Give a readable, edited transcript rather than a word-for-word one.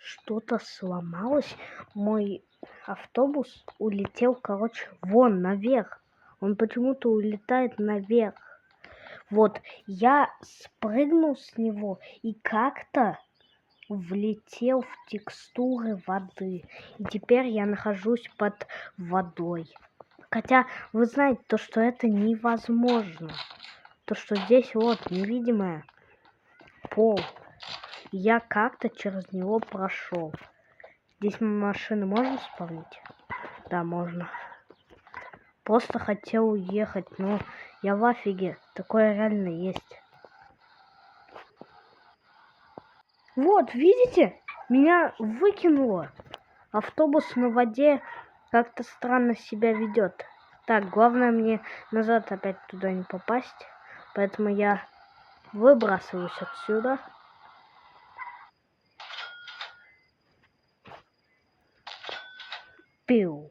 что-то сломалось. Мой автобус улетел, короче, вон наверх. Он почему-то улетает наверх. Вот, я спрыгнул с него и как-то влетел в текстуры воды. И теперь я нахожусь под водой. Хотя вы знаете, то, что это невозможно. То, что здесь вот невидимое пол. Я как-то через него прошел. Здесь машины можно спавнить? Да, можно. Просто хотел уехать, но я в афиге. Такое реально есть. Вот, видите? Меня выкинуло. Автобус на воде как-то странно себя ведет. Так, главное мне назад опять туда не попасть. Поэтому я выбрасываюсь отсюда. Пиу.